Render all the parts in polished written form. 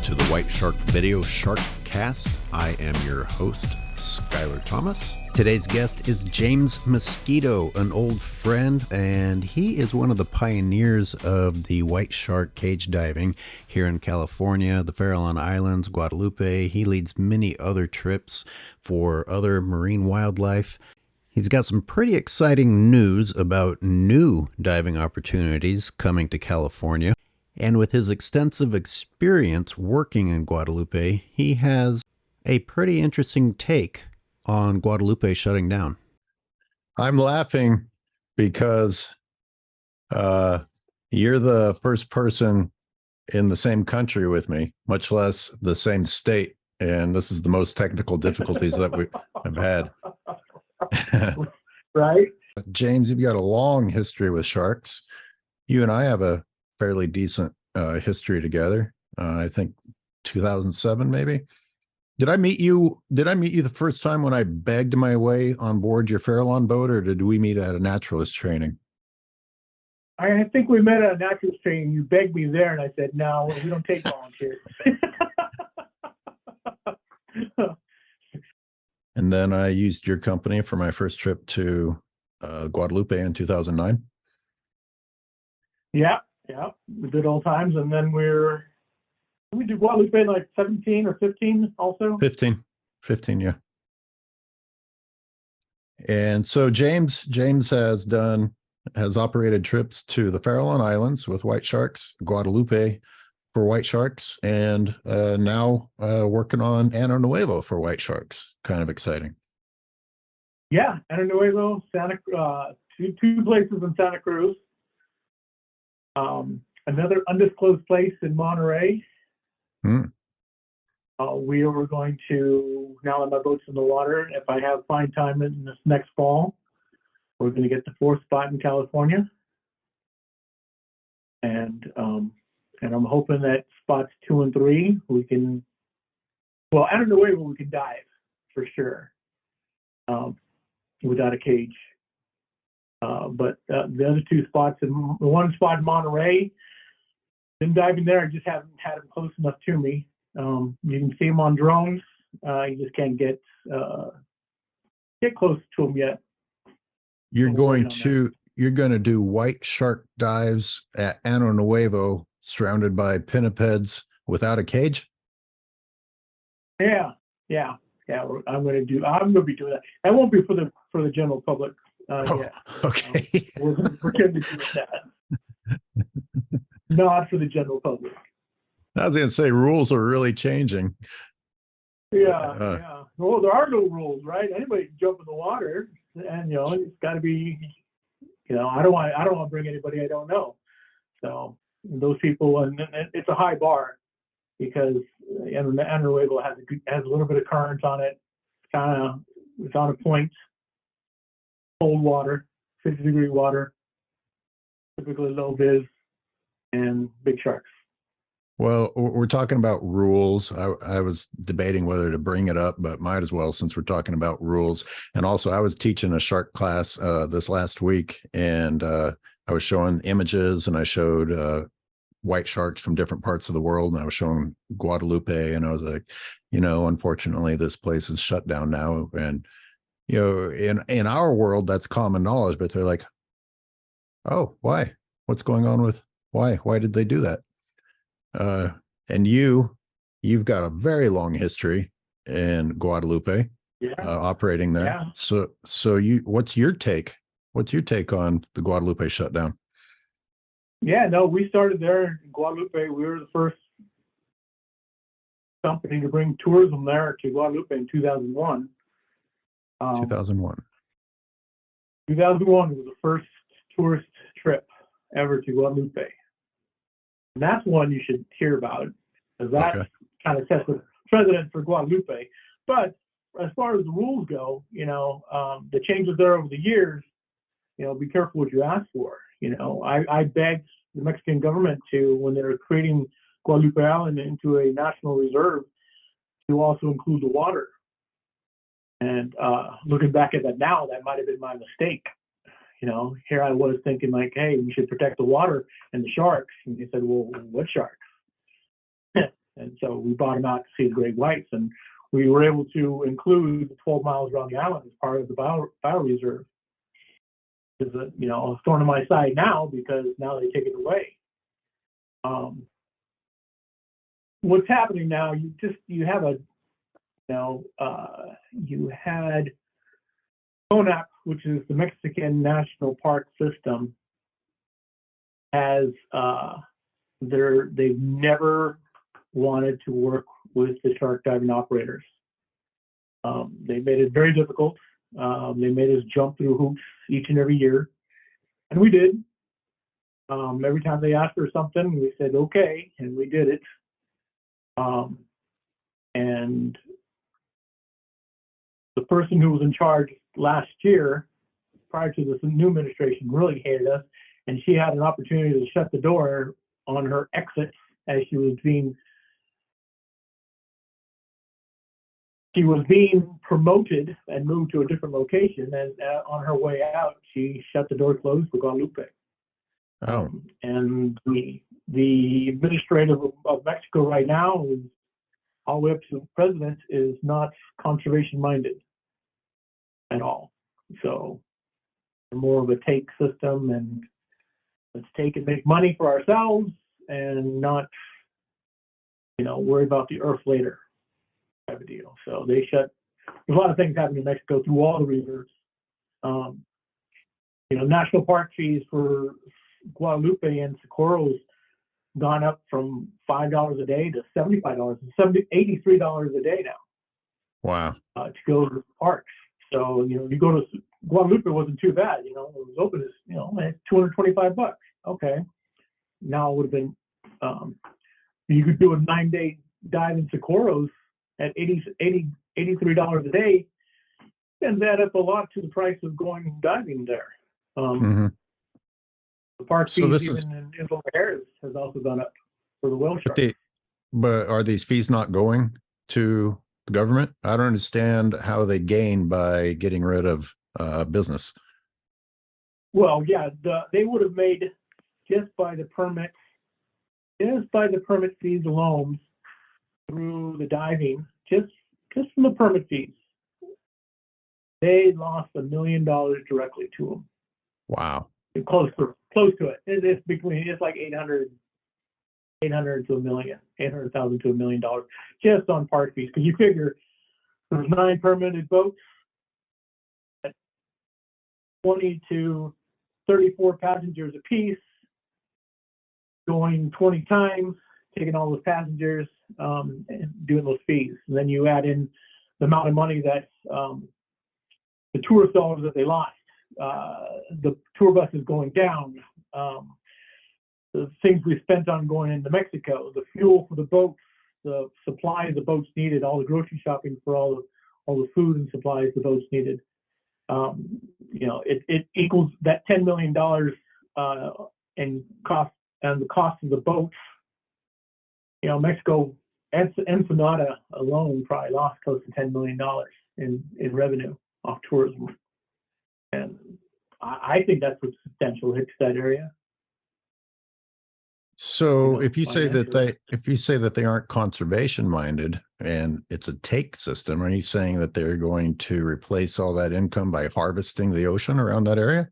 to the White Shark Video SharkCast. I am your host, Skylar Thomas. Today's guest is James Moskito, an old friend, and he is one of the pioneers of the white shark cage diving here in California, the Farallon Islands, Guadalupe. He leads many other trips for other marine wildlife. He's got some pretty exciting news about new diving opportunities coming to California. And with his extensive experience working in Guadalupe, he has a pretty interesting take on Guadalupe shutting down. I'm laughing because you're the first person in the same country with me, much less the same state. And this is the most technical difficulties that we have had. Right. James, you've got a long history with sharks. You and I have a fairly decent history together. I think 2007, maybe. Did I meet you the first time when I begged my way on board your Farallon boat, or did we meet at a naturalist training? I think we met at a naturalist training. You begged me there, and I said, no, we don't take volunteers. And then I used your company for my first trip to Guadalupe in 2009. Yeah, the good old times. And then we did Guadalupe in like 17 or 15 also? 15, yeah. And so James has operated trips to the Farallon Islands with white sharks, Guadalupe for white sharks, and now working on Ano Nuevo for white sharks. Kind of exciting. Yeah, Ano Nuevo, two places in Santa Cruz. Another undisclosed place in Monterey. We are going to, now that my boat's in the water, if I find time in this next fall, we're going to get the fourth spot in California. And I'm hoping that spots 2 and 3, Ano Nuevo we can dive for sure, without a cage. But the other 2 spots, the one spot in Monterey, been diving there. I just haven't had them close enough to me. You can see them on drones. You just can't get close to them yet. You're going to do white shark dives at Ano Nuevo, surrounded by pinnipeds without a cage? Yeah. I'm going to be doing that. That won't be for the general public. Yet. Okay. We're going to pretend to do that. Not for the general public. I was going to say rules are really changing. Yeah. Well, there are no rules, right? Anybody can jump in the water, and it's got to be. I don't want to bring anybody I don't know. So those people, and it's a high bar because Ano Nuevo has a little bit of current on it. It's on a point. Cold water, 50-degree water, typically low vis, and big sharks. Well, we're talking about rules. I was debating whether to bring it up, but might as well since we're talking about rules. And also, I was teaching a shark class this last week, and I was showing images, and I showed white sharks from different parts of the world, and I was showing Guadalupe, and I was like, unfortunately, this place is shut down now, and in our world, that's common knowledge, but they're like, oh, why? What's going on with why? Why did they do that? And you've got a very long history in Guadalupe, operating there. Yeah. So what's your take? What's your take on the Guadalupe shutdown? Yeah, no, we started there in Guadalupe. We were the first company to bring tourism there to Guadalupe in 2001. 2001. 2001 was the first tourist trip ever to Guadalupe. And that's one you should hear about, because that kind of sets the precedent for Guadalupe. But as far as the rules go, the changes there over the years, be careful what you ask for. I begged the Mexican government to, when they were creating Guadalupe Island into a national reserve, to also include the water. And looking back at that now, that might have been my mistake. Here I was thinking like, hey, we should protect the water and the sharks. And they said, well, what sharks? And so we brought him out to see the great whites, and we were able to include the 12 miles around the island as part of the bioreserve. It's a thorn in my side now because now they take it away. What's happening now? You had CONAP, which is the Mexican National Park System, they've never wanted to work with the shark diving operators. They made it very difficult. They made us jump through hoops each and every year, and we did. Every time they asked for something, we said okay, and we did it. And the person who was in charge last year, prior to this new administration, really hated us, and she had an opportunity to shut the door on her exit as she was being promoted and moved to a different location. And on her way out, she shut the door closed for Guadalupe. Oh. And the administrator of Mexico right now, is all the way up to the president, is not conservation minded at all. So they're more of a take system, and let's take and make money for ourselves and not, worry about the earth later type of deal. So there's a lot of things happening in Mexico through all the reserves. National park fees for Guadalupe and Socorro's gone up from $5 a day to $75, $83 a day now. Wow. To go to the parks. So, you go to Guadalupe, wasn't too bad. It was open as, $225. Okay. Now it would have been, you could do a 9-day dive in Socorro's at $83 a day, and that up a lot to the price of going diving there. The park fees in Inland Harris has also gone up for the whale shark. But are these fees not going to the government? I don't understand how they gain by getting rid of business. Well, yeah, they would have made just by the permit fees alone through the diving, just from the permit fees, they lost $1 million directly to them. Wow. Close to it. It's like 800 to $1 million, $800,000 to $1 million just on park fees. Because you figure there's 9 permitted boats at 20 to 34 passengers apiece, going 20 times, taking all those passengers, and doing those fees. And then you add in the amount of money that the tourist dollars that they lost. The tour bus is going down. The things we spent on going into Mexico, the fuel for the boats, the supplies the boats needed, all the grocery shopping for all the food and supplies the boats needed. It equals that $10 million in cost, and the cost of the boats. Mexico, Ensenada alone probably lost close to $10 million in revenue off tourism. And I think that's a substantial hit to that area. So if you say that they aren't conservation minded and it's a take system, are you saying that they're going to replace all that income by harvesting the ocean around that area?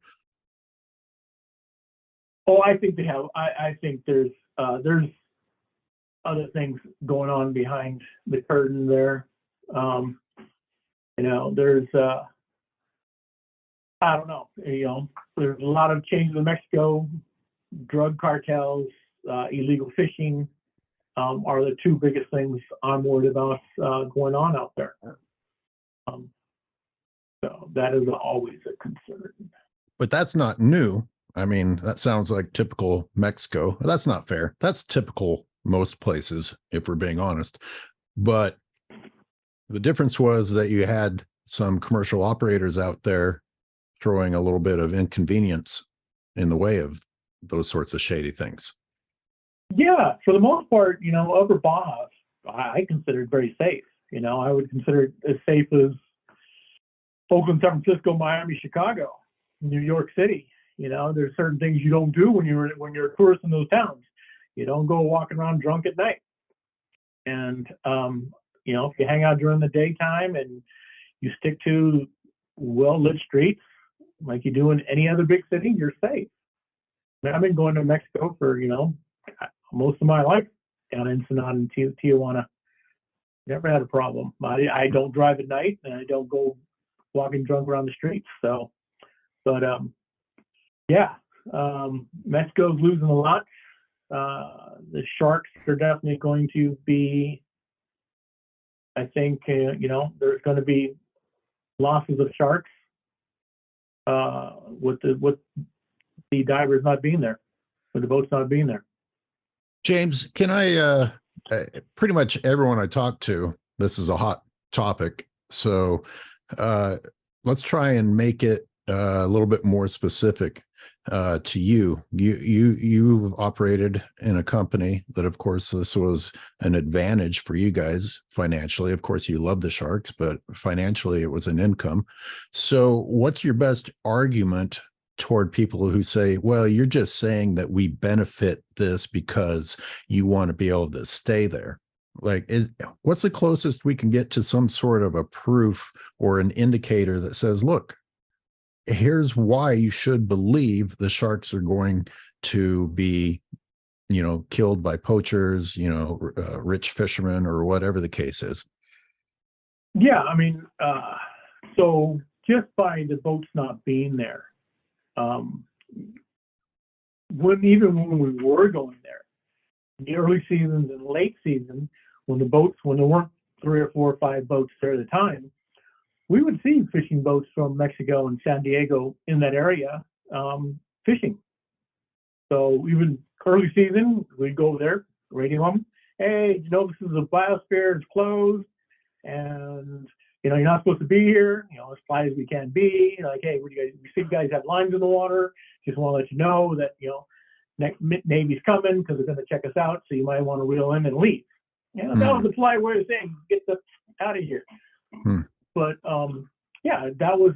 Oh, I think they have. I think there's other things going on behind the curtain there. There's I don't know. There's a lot of changes in Mexico. Drug cartels, illegal fishing are the 2 biggest things I'm worried about going on out there. So that is always a concern. But that's not new. I mean, that sounds like typical Mexico. That's not fair. That's typical most places, if we're being honest. But the difference was that you had some commercial operators out there throwing a little bit of inconvenience in the way of those sorts of shady things. Yeah, for the most part, Upper Baja, I consider it very safe. I would consider it as safe as Oakland, San Francisco, Miami, Chicago, New York City. There's certain things you don't do when you're a tourist in those towns. You don't go walking around drunk at night. And, if you hang out during the daytime and you stick to well-lit streets like you do in any other big city, you're safe. I've been going to Mexico for, most of my life down in Ensenada and Tijuana. Never had a problem. I don't drive at night, and I don't go walking drunk around the streets. So, but Mexico's losing a lot. The sharks are definitely going to be. I think there's going to be losses of sharks with the divers not being there, with the boats not being there. James, can I? Pretty much everyone I talk to, this is a hot topic. So let's try and make it a little bit more specific to you. You operated in a company that, of course, this was an advantage for you guys financially. Of course, you love the sharks, but financially it was an income. So what's your best argument toward people who say, well, you're just saying that we benefit this because you want to be able to stay there? Like, what's the closest we can get to some sort of a proof or an indicator that says, look, here's why you should believe the sharks are going to be, killed by poachers, rich fishermen, or whatever the case is? Yeah, I mean, so just by the boats not being there, when we were going there, in the early seasons and late season, when there weren't 3 or 4 or 5 boats there at a time, we would see fishing boats from Mexico and San Diego in that area fishing. So even early season, we'd go over there, radio them, hey, this is a biosphere, it's closed, and you're not supposed to be here, as fly as we can be. Like, hey, we see you guys have lines in the water. Just want to let you know that, Navy's coming because they're going to check us out. So you might want to reel in and leave. That was the polite way of saying, get the out of here. But, that was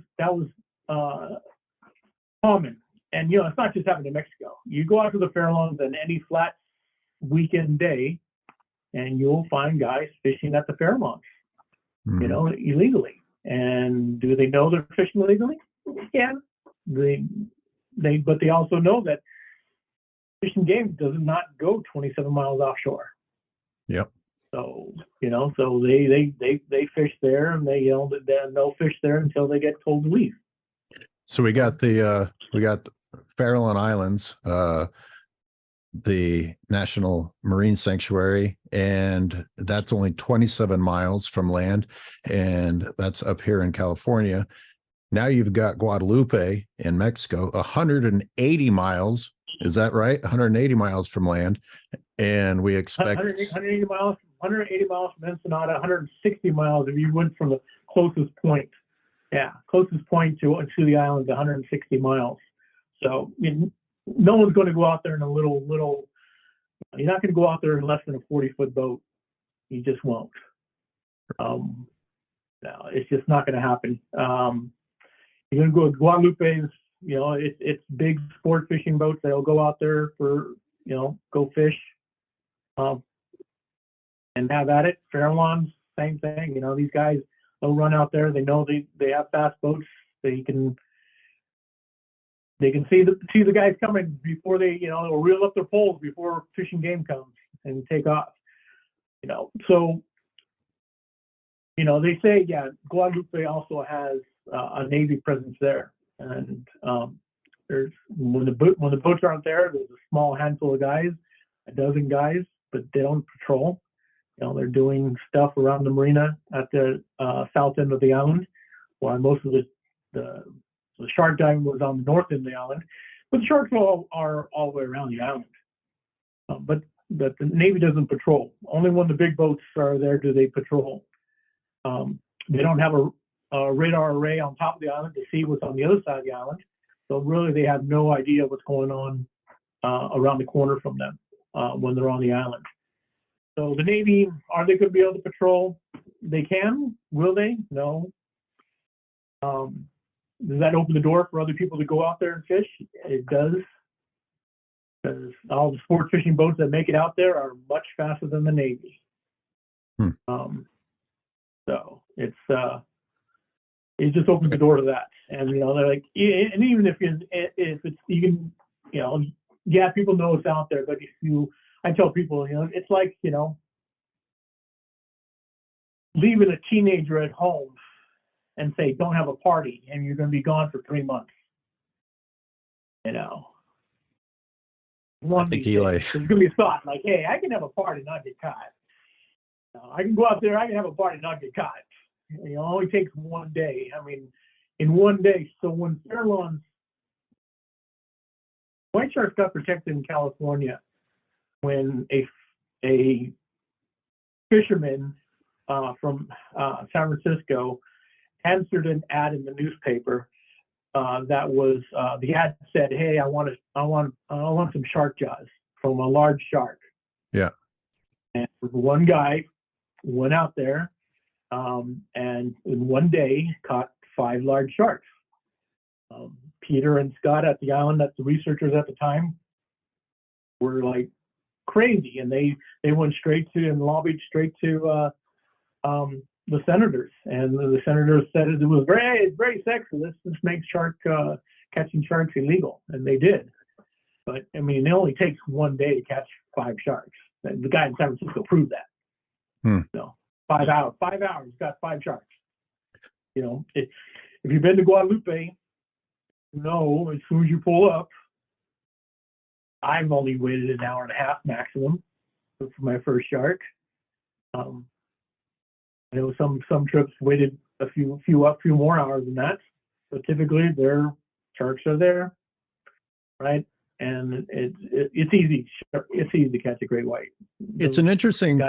common. And, it's not just happening in Mexico. You go out to the Fairlawns on any flat weekend day, and you'll find guys fishing at the Fairlawns. Illegally. And do they know they're fishing illegally? Yeah. But they also know that fishing game does not go 27 miles offshore. Yep. So, so they fish there, and they'll fish there until they get told to leave. So we got the Farallon Islands, the National Marine Sanctuary, and that's only 27 miles from land, and that's up here in California. Now you've got Guadalupe in Mexico, 180 miles. Is that right? 180 miles from land, and we expect 180 miles from Ensenada, 160 miles if you went from the closest point. Yeah, closest point to the island, 160 miles. So no one's going to go out there in a little. You're not going to go out there in less than a 40-foot boat. You just won't. No, it's just not going to happen. You're going to go to Guadalupe's. It's big sport fishing boats. They'll go out there for go fish, and have at it. Fairlawns, same thing. These guys, they'll run out there. They know they have fast boats. They can see the guys coming before they, they'll reel up their poles before fishing game comes and take off. So, they say, Guadalupe also has a Navy presence there. And there's when the boats aren't there, there's a small handful of guys, a dozen guys, but they don't patrol. They're doing stuff around the marina at the south end of the island, while most of the shark diving was on the north end of the island. But the sharks are all the way around the island. But the Navy doesn't patrol. Only when the big boats are there do they patrol. They don't have a radar array on top of the island to see what's on the other side of the island. So really, they have no idea what's going on around the corner from them when they're on the island. So the Navy, are they going to be able to patrol? They can. Will they? No. Does that open the door for other people to go out there and fish? It does. Because all the sport fishing boats that make it out there are much faster than the Navy. So it just opens the door to that. And, they're like, and even if it's, you can, yeah, people know it's out there, but I tell people, it's like, leaving a teenager at home and say, don't have a party, and you're going to be gone for 3 months. I think Eli, there's going to be a thought like, hey, I can have a party and not get caught. I can go out there, I can have a party and not get caught. It only takes one day. I mean, in one day. So when Fairlawns, white sharks got protected in California when a fisherman from San Francisco answered an ad in the newspaper that was the ad said, "Hey, I want some shark jaws from a large shark." Yeah. And one guy went out there and in one day caught 5 large sharks. Peter and Scott at the island, the researchers at the time, were like crazy, and they went straight to and lobbied straight to the senators, and the senators said it was very sexist. This makes catching sharks illegal, and they did. But I mean, it only takes one day to catch 5 sharks. The guy in San Francisco proved that. So 5 hours, got 5 sharks. If you've been to Guadalupe, as soon as you pull up, I've only waited an hour and a half maximum for my first shark. I know some trips waited a few more hours than that, but typically their sharks are there, right? And it's easy. It's easy to catch a great white. It's an interesting.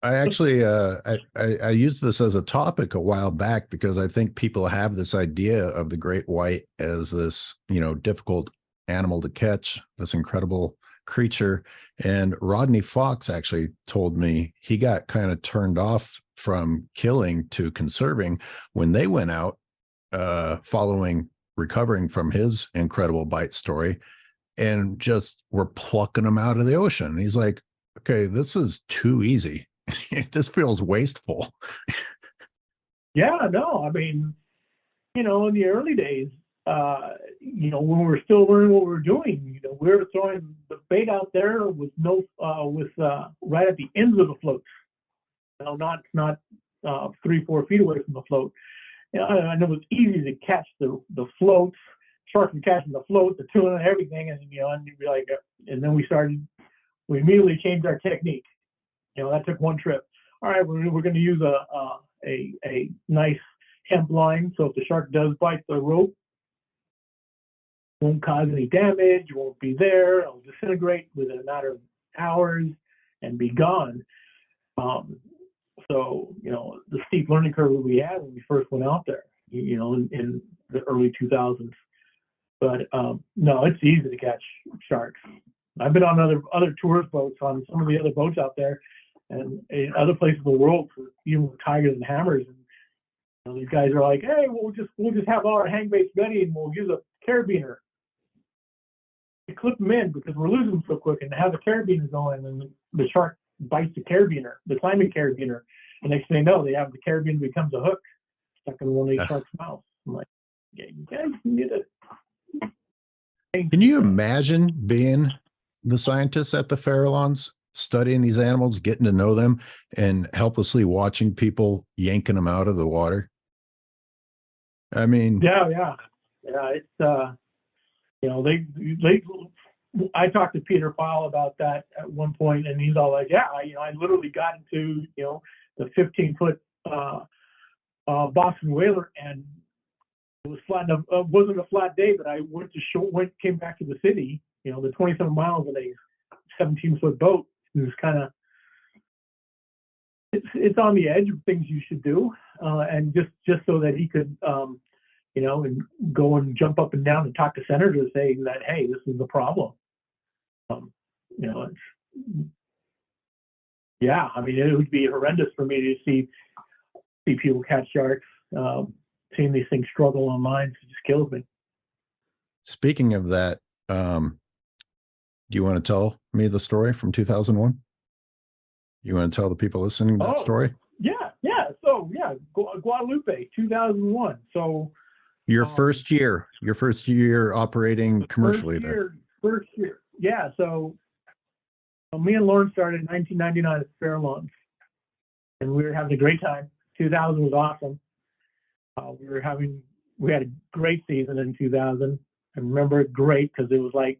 I actually I used this as a topic a while back because I think people have this idea of the great white as this difficult animal to catch, this incredible creature. And Rodney Fox actually told me he got kind of turned off from killing to conserving when they went out recovering from his incredible bite story, and just were plucking them out of the ocean. He's like, okay, this is too easy. This feels wasteful. Yeah, no, I mean, in the early days, when we were still learning what we were doing, we were throwing the bait out there with right at the ends of the floats. Not 3-4 feet away from the float. I know it was easy to catch the floats. Sharks were catching the float, the tuna, and everything, and you'd be like, and then we immediately changed our technique. That took one trip. All right, we're going to use a nice hemp line, so if the shark does bite the rope, it won't cause any damage, it won't be there, it'll disintegrate within a matter of hours and be gone. So, the steep learning curve that we had when we first went out there, in the early 2000s. But no, it's easy to catch sharks. I've been on other tourist boats, on some of the other boats out there, and in other places in the world, even with tigers and hammers. And these guys are like, hey, we'll just have all our hang baits ready, and we'll use a carabiner to clip them in because we're losing them so quick, and have the carabiner going, and the shark bites the carabiner, the climbing carabiner, and next thing they know, the carabiner becomes a hook stuck in one of these sharks' mouths. I'm like, yeah, you guys need to. Can you imagine being the scientists at the Farallones, studying these animals, getting to know them, and helplessly watching people yanking them out of the water? I mean, yeah. It's I talked to Peter Pyle about that at one point, and he's all like, yeah, I literally got into the 15-foot Boston whaler, and it was flat enough. Wasn't a flat day, but I came back to the city. The 27 miles in a 17-foot boat. It was kind of it's on the edge of things you should do, and just so that he could and go and jump up and down and talk to senators saying that, hey, this is the problem. I mean, it would be horrendous for me to see people catch sharks. Seeing these things struggle online, it just kills me. Speaking of that, do you want to tell me the story from 2001? You want to tell the people listening that story? Yeah. So Guadalupe, 2001. So your first year operating commercially First year. Yeah. So me and Lauren started in 1999 at Fair Lawns, and we were having a great time. 2000 was awesome. We had a great season in 2000. I remember it great because it was like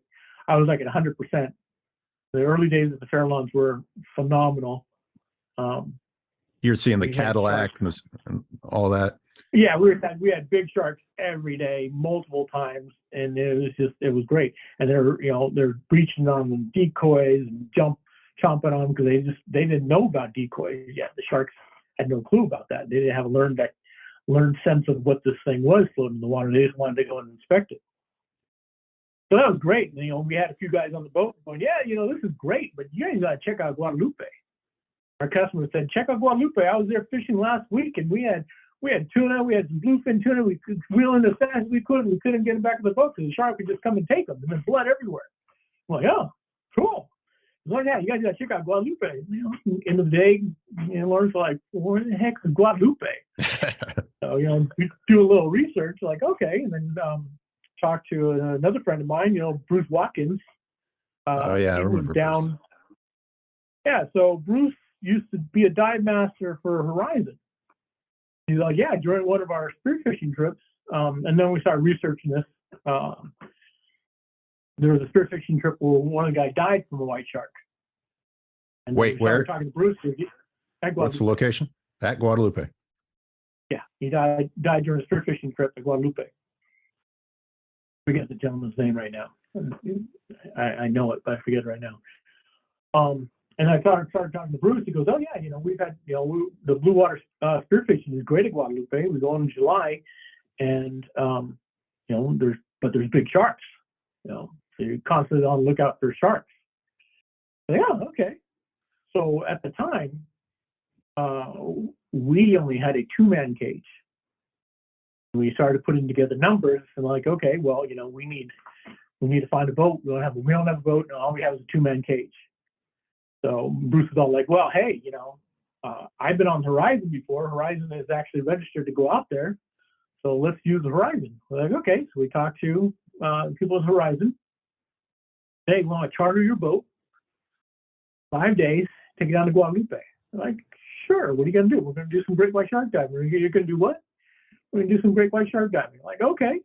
I was like at 100%. The early days at the Fair Lawns were phenomenal. You're seeing the Cadillac and all that. Yeah, we had big sharks every day, multiple times, and it was great. And they're breaching on the decoys and chomping on them because they didn't know about decoys yet. The sharks had no clue about that. They didn't have a learned sense of what this thing was floating in the water. They just wanted to go and inspect it. So that was great. And, we had a few guys on the boat going, yeah, this is great, but you guys got to check out Guadalupe. Our customer said, check out Guadalupe. I was there fishing last week, and we had tuna, we had some bluefin tuna. We could reel in as fast as we could, and we couldn't get them back to the boat because the shark would just come and take them, and then blood everywhere. I'm like, oh, cool. Like, yeah, you guys got to check out Guadalupe. End of the day, Lauren's like, well, where the heck is Guadalupe? So, we do a little research, like, okay, and then talk to another friend of mine, Bruce Watkins. I remember down. Bruce. Yeah, so Bruce used to be a dive master for Horizon. He's like, yeah, during one of our spearfishing trips, and then we started researching this. There was a spearfishing trip where one of the guys died from a white shark. And wait, where? Talking to Bruce. What's the location? At Guadalupe. Yeah, he died during a spearfishing trip at Guadalupe. I forget the gentleman's name right now. I know it, but I forget it right now. And I started talking to Bruce. He goes, oh yeah, we've had, the blue water spearfishing is great at Guadalupe. We go in July, and there's big sharks. So you're constantly on the lookout for sharks. So, yeah, okay. So at the time, we only had a 2-man cage. We started putting together numbers and like, okay, well, we need to find a boat. We don't have a boat. No, all we have is a 2-man cage. So Bruce was all like, well, hey, I've been on Horizon before. Horizon is actually registered to go out there. So let's use the Horizon. We're like, okay. So we talked to people at Horizon. Hey, we want to charter your boat 5 days, take it down to Guadalupe. I'm like, sure. What are you going to do? We're going to do some great white shark diving. You're going to do what? We're going to do some great white shark diving. I'm like, okay.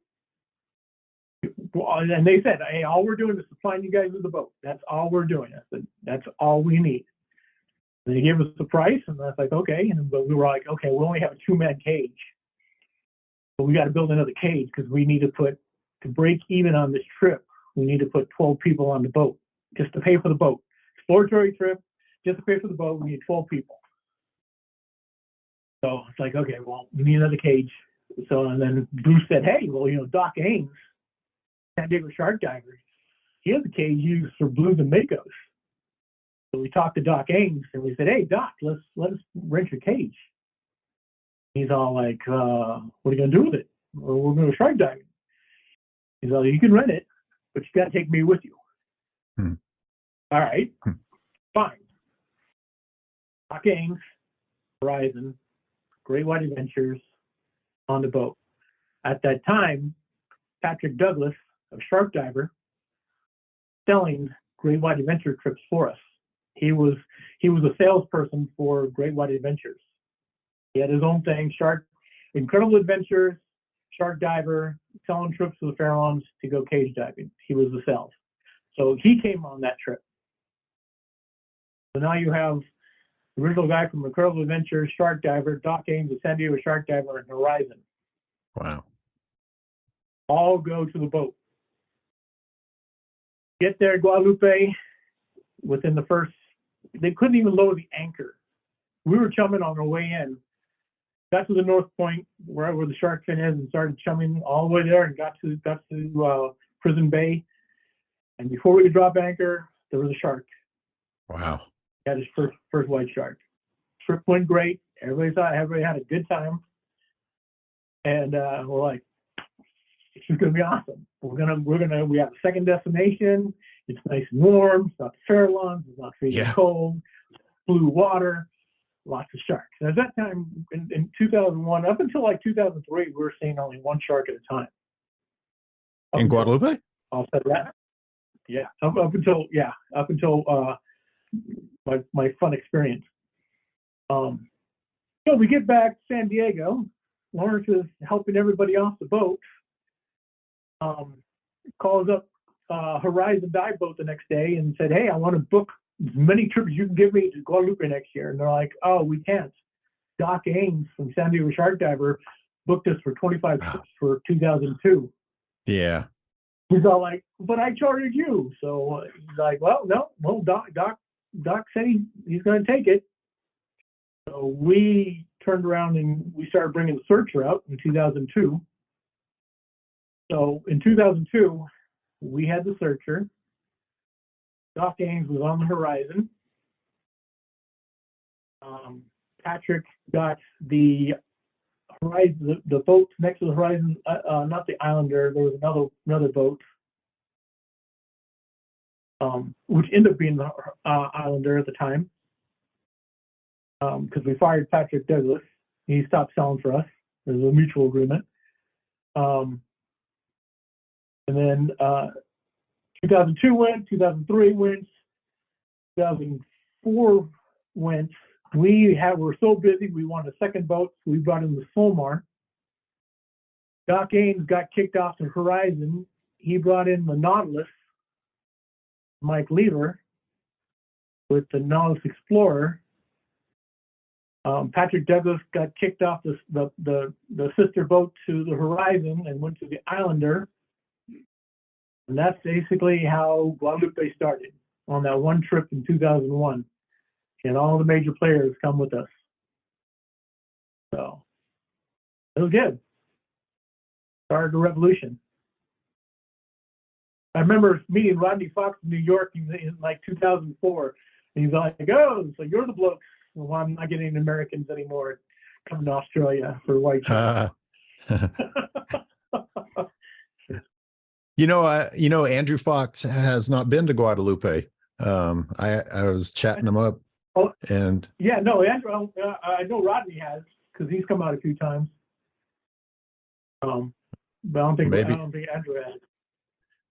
And they said, hey, all we're doing is supplying you guys with the boat. That's all we're doing. I said, that's all we need. And they gave us the price, and I was like, okay. But we were like, okay, we only have a 2-man cage. But we got to build another cage because we need to break even on this trip, we need to put 12 people on the boat just to pay for the boat. Exploratory trip, just to pay for the boat, we need 12 people. So it's like, okay, well, we need another cage. So, and then Bruce said, hey, well, Doc Ames, San Diego shark diver, he has a cage used for blues and makos. So we talked to Doc Ames and we said, hey, Doc, let us rent your cage. He's all like, what are you going to do with it? Well, we're going to shark diving. He's all, you can rent it, but you got to take me with you. All right, fine. Doc Ames, Horizon, Great White Adventures on the boat. At that time, Patrick Douglas, a shark diver, selling Great White Adventure trips for us. He was a salesperson for Great White Adventures. He had his own thing, Incredible Adventures, shark diver, selling trips to the Fair Lawns to go cage diving. He was the sales. So he came on that trip. So now you have the original guy from Incredible Adventures, shark diver, Doc Ames, the San Diego shark diver, and Horizon. Wow. All go to the boat. Get there, Guadalupe, within the first, they couldn't even lower the anchor. We were chumming on our way in. Got to the north point, where the shark fin is, and started chumming all the way there and got to Prison Bay. And before we could drop anchor, there was a shark. Wow. He had his first white shark. Trip went great. Everybody had a good time. And we're like, this is gonna be awesome. We have a second destination. It's nice and warm. It's not the Fair Lawns. It's not freezing cold. blue water, lots of sharks. And at that time, in 2001, up until like 2003, we were seeing only one shark at a time. In Guadalupe? I'll say that. Yeah, up until my fun experience. So we get back to San Diego. Lawrence is helping everybody off the boat. Calls up Horizon Dive Boat the next day and said, "Hey, I want to book as many trips you can give me to Guadalupe next year." And they're like, "Oh, we can't." Doc Ames from San Diego Shark Diver booked us for 25 trips for 2002. Yeah. He's all like, "But I chartered you." So he's like, "Well, no, Doc said he's going to take it." So we turned around and we started bringing the Searcher out in 2002. So in 2002, we had the Searcher. Doc Ames was on the Horizon. Patrick got the Horizon, the boat next to the Horizon, not the Islander. There was another boat, which ended up being the Islander at the time, because we fired Patrick Douglas. He stopped selling for us. There was a mutual agreement. And then 2002 went, 2003 went, 2004 went. We were so busy, we wanted a second boat, so we brought in the Solmar. Doc Ames got kicked off the Horizon. He brought in the Nautilus, Mike Lever, with the Nautilus Explorer. Patrick Douglas got kicked off the sister boat to the Horizon and went to the Islander. And that's basically how Guadalupe started, on that one trip in 2001. And all the major players come with us. So it was good. Started the revolution. I remember meeting Rodney Fox in New York in like 2004. And he's like, "Oh, so you're the bloke. Well, I'm not getting Americans anymore coming to Australia for white sharks." Andrew Fox has not been to Guadalupe. I was chatting him up. Oh, and yeah, no, Andrew. I know Rodney has, because he's come out a few times. But I don't think Andrew has.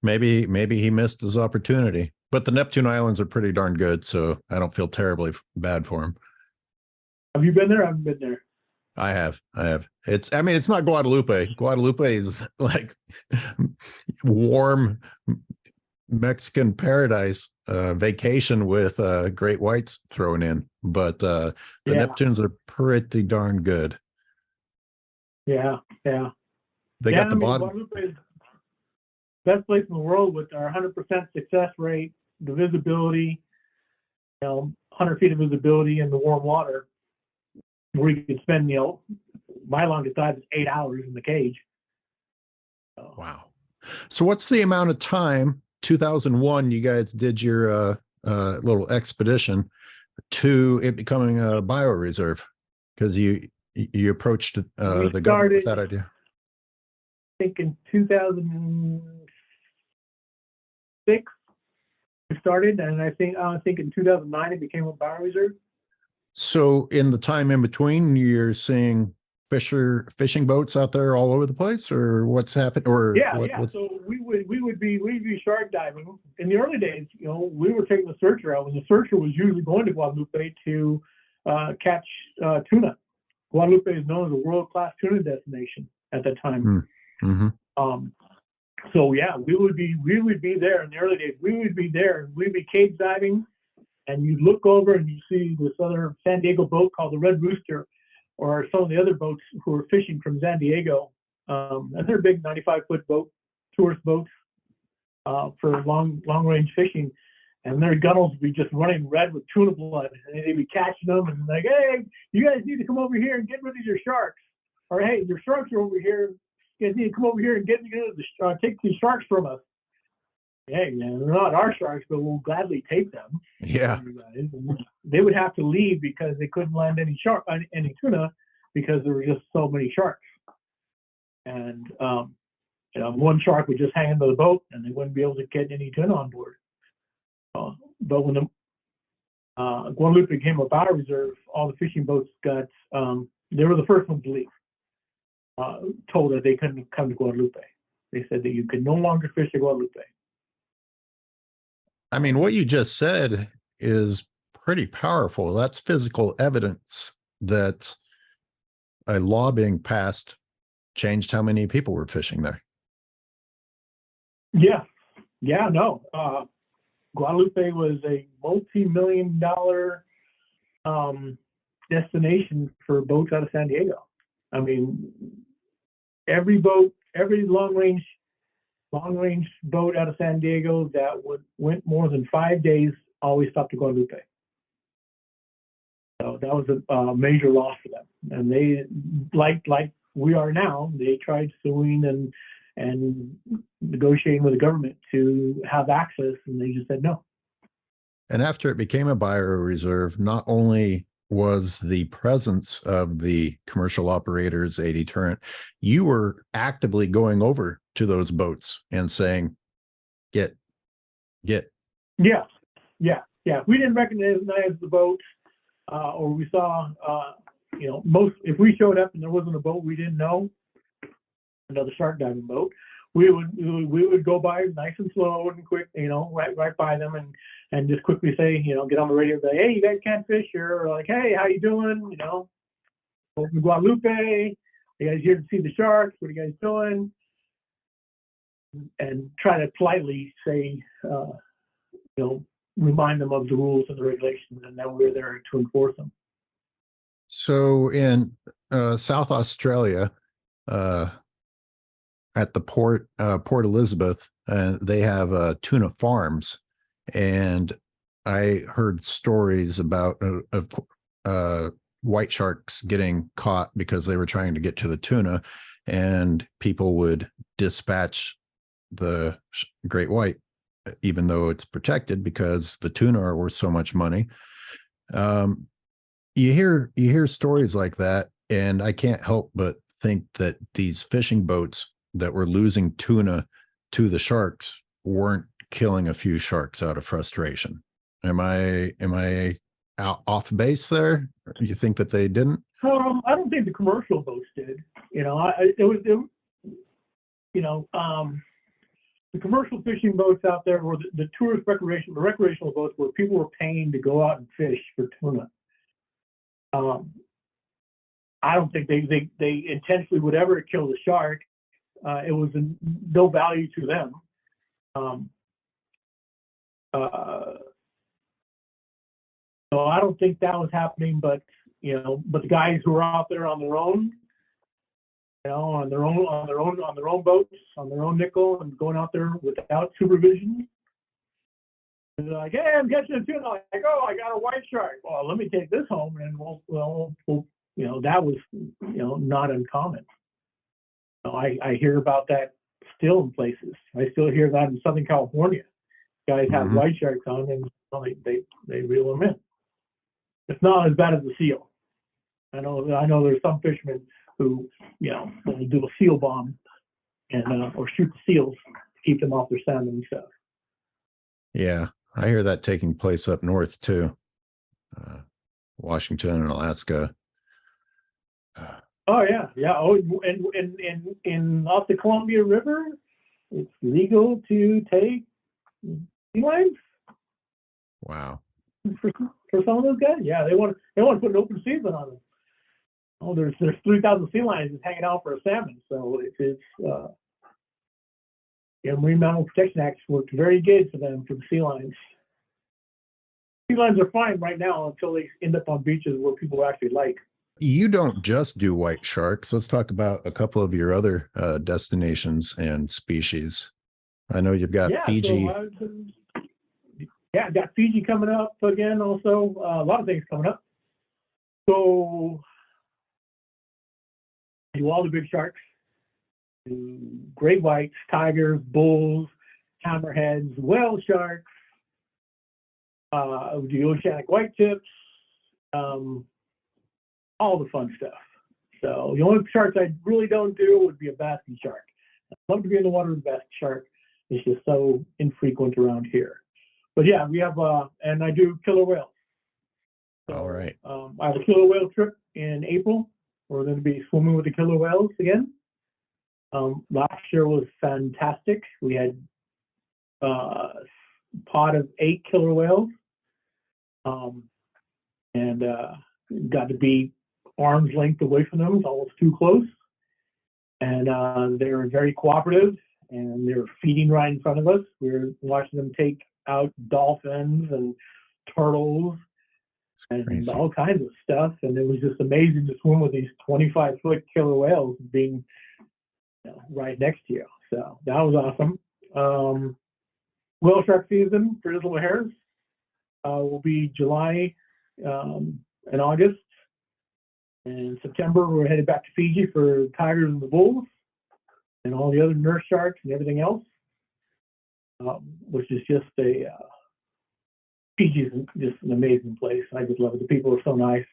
Maybe he missed his opportunity. But the Neptune Islands are pretty darn good, so I don't feel terribly bad for him. Have you been there? I haven't been there. I have. It's not Guadalupe. Guadalupe is like warm Mexican paradise, vacation with great whites thrown in. But the Neptunes are pretty darn good. Yeah. They got the bottom. Guadalupe is the best place in the world with our 100% success rate, the visibility, 100 feet of visibility in the warm water, where you could spend, my longest dive is 8 hours in the cage. So. Wow. So what's the amount of time, 2001, you guys did your little expedition to it becoming a bioreserve? Because you approached the government with that idea. I think in 2006 we started, and I think in 2009 it became a bioreserve. So in the time in between, you're seeing fishing boats out there all over the place, or what's happened? Or So we would be shark diving in the early days. We were taking the Searcher out, and the Searcher was usually going to Guadalupe to catch tuna. Guadalupe is known as a world-class tuna destination at that time. Mm-hmm. So yeah, we would be there in the early days. We would be there, and we'd be cage diving, and you look over and you see this other San Diego boat called the Red Rooster, or some of the other boats who are fishing from San Diego. And they're big 95-foot tourist boats for long range fishing. And their gunnels would be just running red with tuna blood. And they'd be catching them and like, "Hey, you guys need to come over here and get rid of your sharks." Or, "Hey, your sharks are over here. You guys need to come over here and get rid of take these sharks from us." Hey, man, they're not our sharks, but we'll gladly take them. Yeah. They would have to leave because they couldn't land any tuna, because there were just so many sharks. And one shark would just hang into the boat, and they wouldn't be able to get any tuna on board. But when Guadalupe became a bioreserve, all the fishing boats got, they were the first ones to leave, told that they couldn't come to Guadalupe. They said that you could no longer fish at Guadalupe. I mean, what you just said is pretty powerful. That's physical evidence that a law being passed changed how many people were fishing there. Yeah, no. Guadalupe was a multi-million-dollar destination for boats out of San Diego. I mean, every long-range boat out of San Diego that went more than 5 days always stopped at Guadalupe. So that was a major loss for them. And they, like we are now, they tried suing and negotiating with the government to have access, and they just said no. And after it became a bioreserve, not only was the presence of the commercial operators a deterrent, you were actively going over to those boats and saying, get. Yeah. We didn't recognize the boats, or we saw, if we showed up and there wasn't a boat we didn't know, another shark diving boat, we would go by nice and slow and quick, right by them and just quickly say, get on the radio and say, hey, you guys can't fish here, or like, hey, how you doing? From Guadalupe, you guys here to see the sharks? What are you guys doing? And try to politely say, remind them of the rules and the regulations, and that we're there to enforce them. So in South Australia, at the Port Elizabeth, they have tuna farms, and I heard stories about white sharks getting caught because they were trying to get to the tuna, and people would dispatch the great white, even though it's protected, because the tuna are worth so much money. You hear stories like that, and I can't help but think that these fishing boats that were losing tuna to the sharks weren't killing a few sharks out of frustration. Am I off base there? Do you think that they didn't? I don't think the commercial boats did. The commercial fishing boats out there were the tourist recreational boats where people were paying to go out and fish for tuna. I don't think they intentionally would ever kill the shark. It was no value to them. So I don't think that was happening, but the guys who were out there on their own, on their own boats, on their own nickel, and going out there without supervision, they're like, hey, I'm catching a tuna. Like, oh, I got a white shark. Well, let me take this home, and we'll that was not uncommon. I hear about that still in places. I still hear that in Southern California. Guys have white sharks on, and they reel them in. It's not as bad as the seal. I know there's some fishermen who will do a seal bomb and or shoot the seals to keep them off their salmon and stuff. Yeah, I hear that taking place up north too, Washington and Alaska. Oh yeah. Oh, and in off the Columbia River, it's legal to take sea lions. Wow. For some of those guys, yeah, they want to put an open season on them. Oh, there's 3,000 sea lions just hanging out for a salmon, so it's Marine Mammal Protection Act worked very good for them, for the sea lions. Sea lions are fine right now until they end up on beaches where people actually like. You don't just do white sharks. Let's talk about a couple of your other destinations and species. I know you've got Fiji. I've got Fiji coming up again. Also, a lot of things coming up. So, do all the big sharks, do great whites, tigers, bulls, hammerheads, whale sharks. We do oceanic white tips. All the fun stuff. So the only sharks I really don't do would be a basking shark. I'd love to be in the water with a basking shark. It's just so infrequent around here. But yeah, we have, and I do killer whales. So, all right. I have a killer whale trip in April. We're going to be swimming with the killer whales again. Last year was fantastic. We had a pod of 8 killer whales, and got to be arm's length away from them. It's almost too close. And they were very cooperative, and they were feeding right in front of us. We were watching them take out dolphins and turtles and all kinds of stuff. And it was just amazing to swim with these 25-foot killer whales being right next to you. So that was awesome. Whale shark season for little hairs will be July and August. And in September, we're headed back to Fiji for tigers and the bulls and all the other nurse sharks and everything else, which is just Fiji is just an amazing place. I just love it. The people are so nice,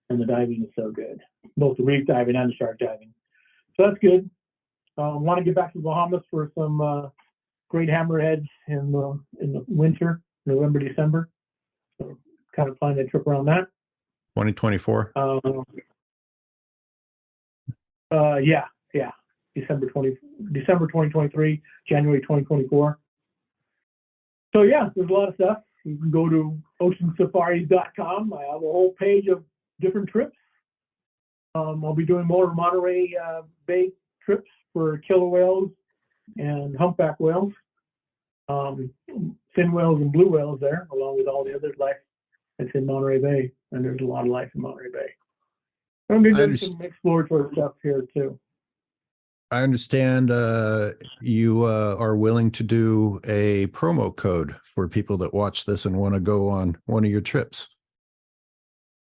and the diving is so good, both the reef diving and the shark diving. So that's good. Want to get back to the Bahamas for some great hammerheads in the winter, November, December. So kind of planning a trip around that. 2024. Yeah. December 2023, January 2024. So yeah, there's a lot of stuff. You can go to oceansafaris.com. I have a whole page of different trips. I'll be doing more Monterey Bay trips for killer whales and humpback whales, fin whales and blue whales there, along with all the other life that's in Monterey Bay. And there's a lot of life in Monterey Bay. I'm going to do some exploratory stuff here too. I understand you are willing to do a promo code for people that watch this and want to go on one of your trips.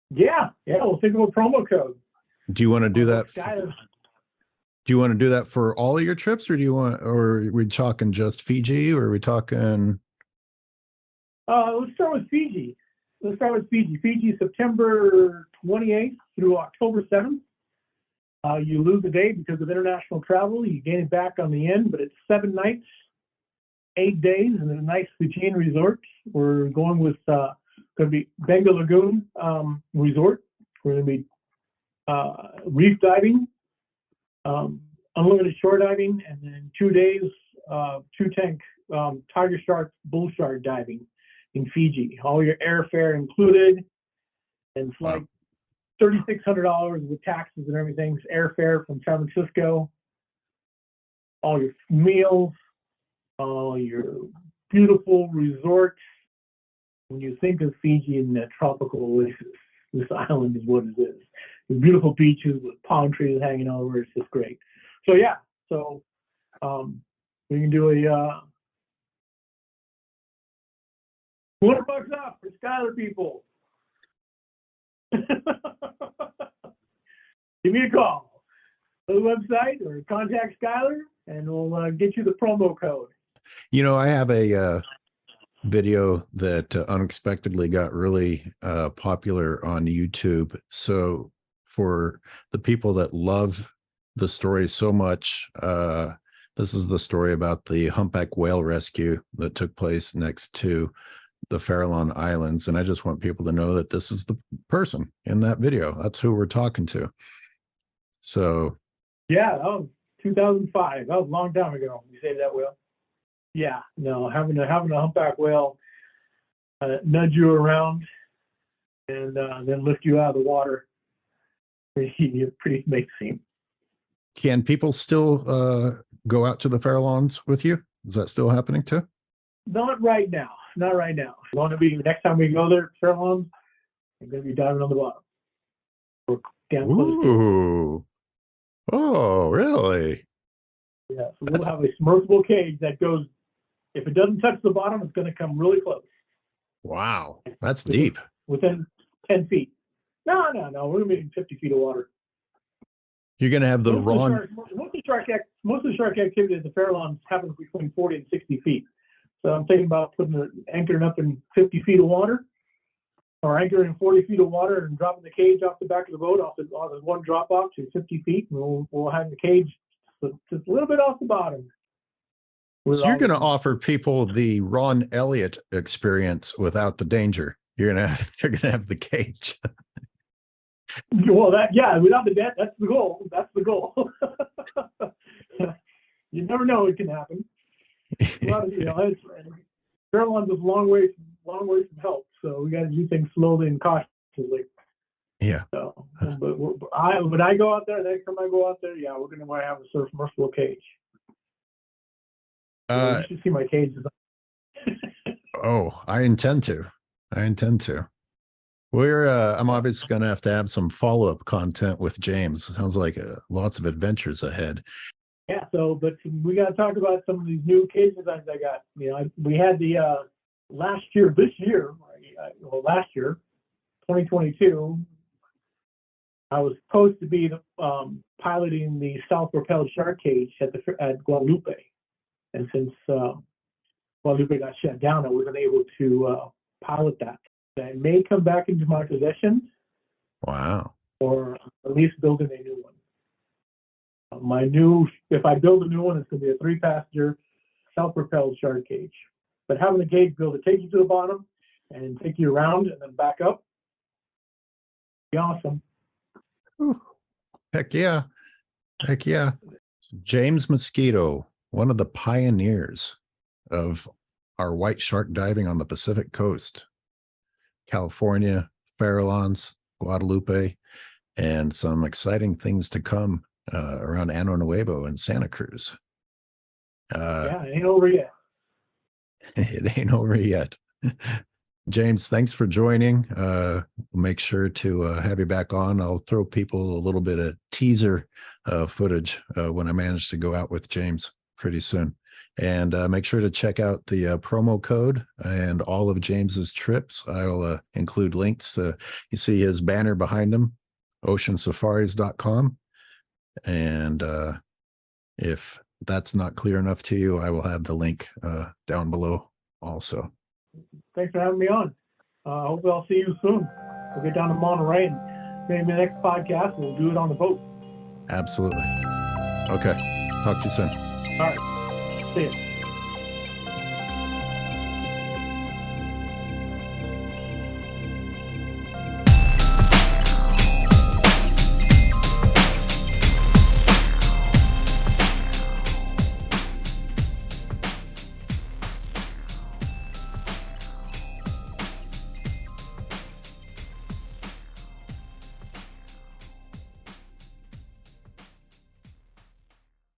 Yeah, we'll think of a promo code. Do you want to do that? Do you want to do that for all of your trips, or or are we talking just Fiji, or are we talking? Let's start with Fiji. Fiji, September 28th through October 7th. You lose a day because of international travel. You gain it back on the end, but it's 7 nights, 8 days, and a nice Fijian resort. We're going with going to be Benga Lagoon Resort. We're going to be reef diving, unlimited shore diving, and then 2 days, 2-tank tiger shark, bull shark diving in Fiji. All your airfare included, and it's like $3,600 with taxes and everything. It's airfare from San Francisco, all your meals, all your beautiful resorts. When you think of Fiji and the tropical oasis, this island is what it is. The beautiful beaches with palm trees hanging over. It's just great. So yeah, we can do a $200 off for Skylar people. Give me a call. Go to the website or contact Skylar, and we'll get you the promo code. You know, I have a video that unexpectedly got really popular on YouTube. So for the people that love the story so much, this is the story about the humpback whale rescue that took place next to the Farallon Islands. And I just want people to know that this is the person in that video. That's who we're talking to. So yeah, that was 2005. That was a long time ago. You saved that whale. Yeah, no, having a humpback whale nudge you around and then lift you out of the water, pretty amazing. Can people still go out to the Farallons with you? Is that still happening too? Not right now. Going to be next time we go there, Farallons, I'm going to be diving on the bottom. Or down close. Ooh. Oh, really? Yeah, so we'll have a submersible cage that goes, if it doesn't touch the bottom, it's going to come really close. Wow, that's deep. Within 10 feet. No, we're going to be in 50 feet of water. You're going to have the raw. Most of the shark activity at the Farallons happens between 40 and 60 feet. So I'm thinking about anchoring up in 50 feet of water, or anchoring in 40 feet of water and dropping the cage off the back of the boat off the one drop off to 50 feet. And we'll have the cage just a little bit off the bottom. So you're going to offer people the Ron Elliott experience without the danger. you're gonna have the cage. Well, without the debt, that's the goal. That's the goal. You never know it can happen. A lot of, Caroline's a long way from help, so we got to do things slowly and cautiously. Yeah. So, but when I go out there, next time I go out there, we're going to have a submersible cage. You should see my cage design. Oh, I intend to. I'm obviously going to have some follow-up content with James. Sounds like lots of adventures ahead. Yeah. So, but we got to talk about some of these new cage designs I got. We had the last year, 2022. I was supposed to be piloting the self-propelled shark cage at Guadalupe, and since Guadalupe got shut down, I wasn't able to pilot that. I may come back into my possession. Wow. Or at least building a new one. If I build a new one, it's going to be a 3-passenger self-propelled shark cage. But having the cage built to take you to the bottom and take you around and then back up, be awesome. Ooh. Heck yeah. James Moskito, one of the pioneers of our white shark diving on the Pacific coast, California, Farallones, Guadalupe, and some exciting things to come around Ano Nuevo and Santa Cruz. It ain't over yet. It ain't over yet. James, thanks for joining. We'll make sure to have you back on. I'll throw people a little bit of teaser footage when I manage to go out with James pretty soon. And make sure to check out the promo code and all of James's trips. I'll include links. You see his banner behind him, oceansafaris.com. And if that's not clear enough to you, I will have the link down below also. Thanks for having me on. Hopefully I'll see you soon. We'll get down to Monterey, and maybe the next podcast we'll do it on the boat. Absolutely. Okay. Talk to you soon. All right. See you.